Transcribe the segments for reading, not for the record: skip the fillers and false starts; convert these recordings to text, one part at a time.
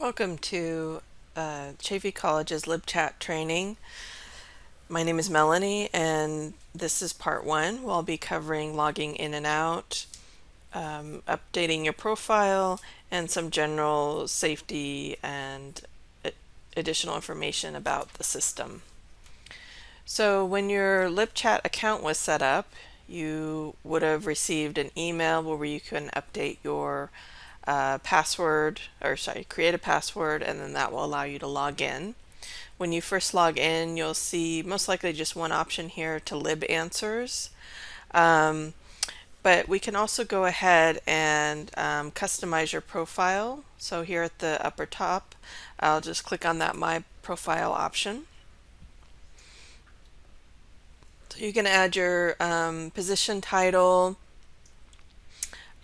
Welcome to Chaffey College's LibChat training. My name is Melanie, and this is part one. We'll be covering logging in and out, updating your profile, and some general safety and additional information about the system. So when your LibChat account was set up, you would have received an email where you can update your create a password, and then that will allow you to log in. When you first log in, you'll see most likely just one option here to lib answers. But we can also go ahead and customize your profile. So here at the upper top, I'll just click on that My Profile option. So you can add your position title.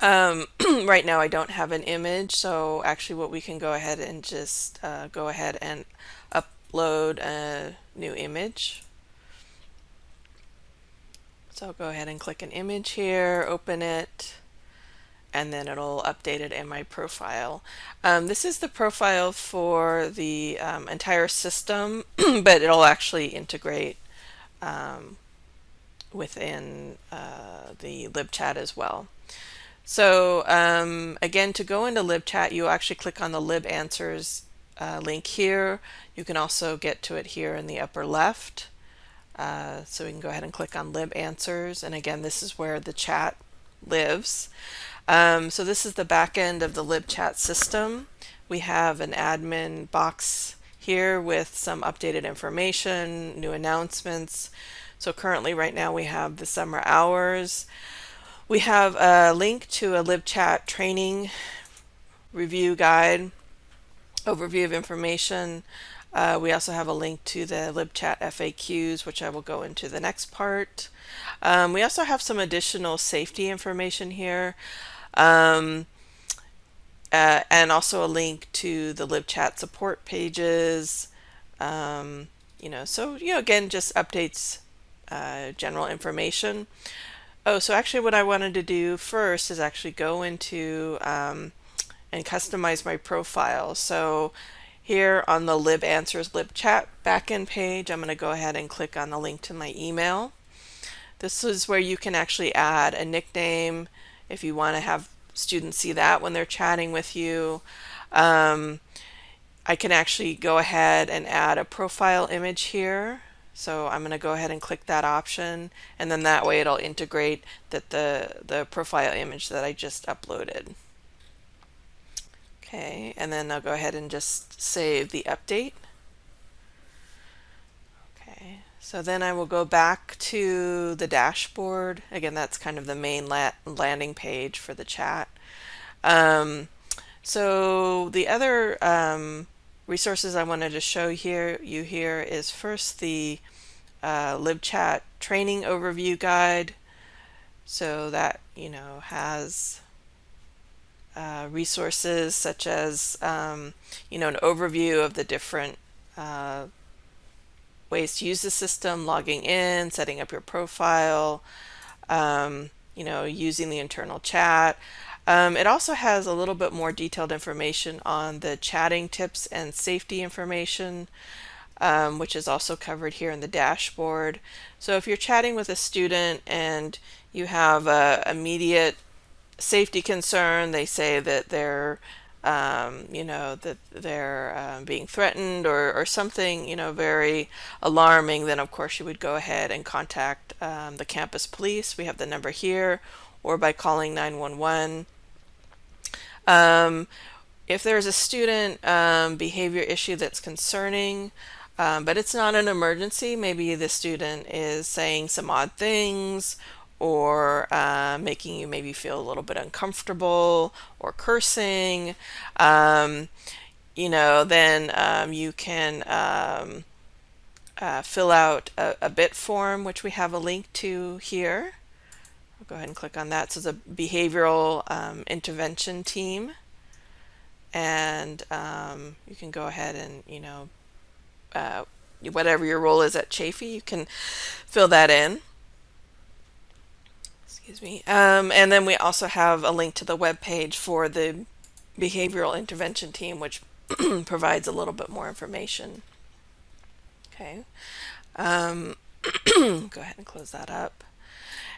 Right now I don't have an image, so actually what we can go ahead and just go ahead and upload a new image. So I'll go ahead and click an image here, open it, and then it'll update it in my profile. This is the profile for the entire system, but it'll actually integrate within the LibChat as well. So again, to go into LibChat, you actually click on the Lib Answers link here. You can also get to it here in the upper left. So we can go ahead and click on Lib Answers, and again, this is where the chat lives. So this is the back end of the LibChat system. We have an admin box here with some updated information, new announcements. So currently right now we have the summer hours. We have a link to a LibChat training review guide, overview of information. We also have a link to the LibChat FAQs, which I will go into the next part. We also have some additional safety information here, and also a link to the LibChat support pages. Again, just updates, general information. Oh, so actually what I wanted to do first is actually go into and customize my profile. So here on the Lib Answers LibChat backend page, I'm going to go ahead and click on the link to my email. This is where you can actually add a nickname if you want to have students see that when they're chatting with you. I can actually go ahead and add a profile image here. So I'm going to go ahead and click that option, and then that way it'll integrate the profile image that I just uploaded. Okay, and then I'll go ahead and just save the update. Okay, so then I will go back to the dashboard. Again, that's kind of the main landing page for the chat. So the other resources I wanted to show you here is first the LibChat training overview guide. So that has resources such as an overview of the different ways to use the system, logging in, setting up your profile, using the internal chat. It also has a little bit more detailed information on the chatting tips and safety information, which is also covered here in the dashboard. So if you're chatting with a student and you have a immediate safety concern, they say that they're being threatened or something very alarming, then of course you would go ahead and contact the campus police. We have the number here, or by calling 911. If there's a student behavior issue that's concerning, but it's not an emergency, maybe the student is saying some odd things or making you maybe feel a little bit uncomfortable or cursing, then you can fill out a bit form, which we have a link to here. I'll go ahead and click on that. So it's a behavioral intervention team, and you can go ahead and whatever your role is at Chaffey, you can fill that in. Excuse me. And then we also have a link to the web page for the behavioral intervention team, which provides a little bit more information. Okay. Go ahead and close that up.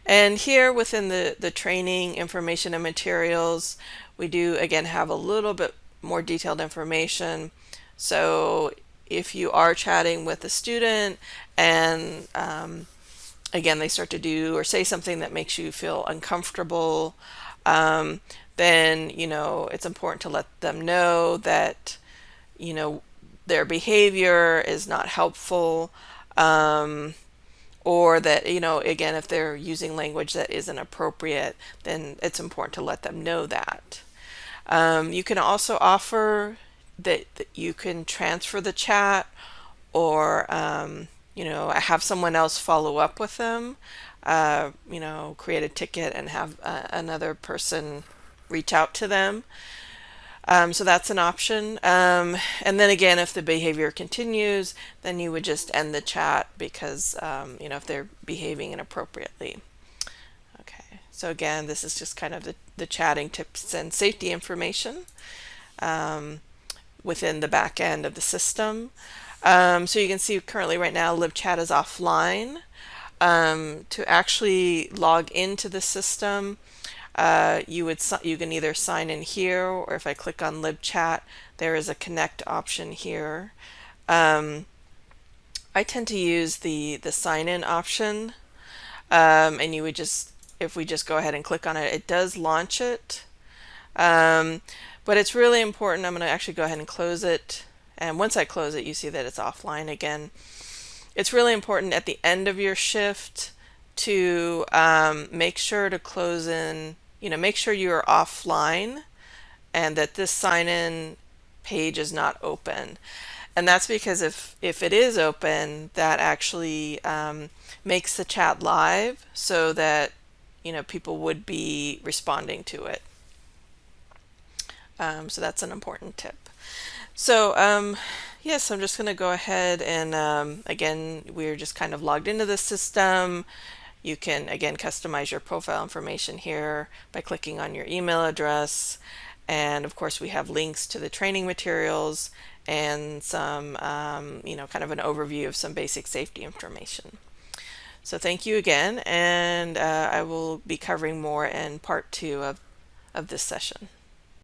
And here within the training information and materials, we do again have a little bit more detailed information. So if you are chatting with a student and again they start to do or say something that makes you feel uncomfortable, then it's important to let them know that their behavior is not helpful, or that again, if they're using language that isn't appropriate, then it's important to let them know that. You can also offer that you can transfer the chat, or have someone else follow up with them, create a ticket and have another person reach out to them. So that's an option. And then again, if the behavior continues, then you would just end the chat because, if they're behaving inappropriately. Okay, so again, this is just kind of the chatting tips and safety information within the back end of the system. So you can see currently right now LibChat is offline. To actually log into the system, you can either sign in here, or if I click on LibChat, there is a connect option here. I tend to use the sign in option, and you would just, if we just go ahead and click on it, it does launch it. But it's really important. I'm going to actually go ahead and close it, and once I close it, you see that it's offline again. It's really important at the end of your shift to make sure to close in, make sure you are offline and that this sign-in page is not open. And that's because if it is open, that actually makes the chat live so that people would be responding to it. So that's an important tip. So yes, I'm just going to go ahead and again, we're just kind of logged into the system. You can again customize your profile information here by clicking on your email address, and of course we have links to the training materials and some kind of an overview of some basic safety information. So thank you again, and I will be covering more in part 2 of this session.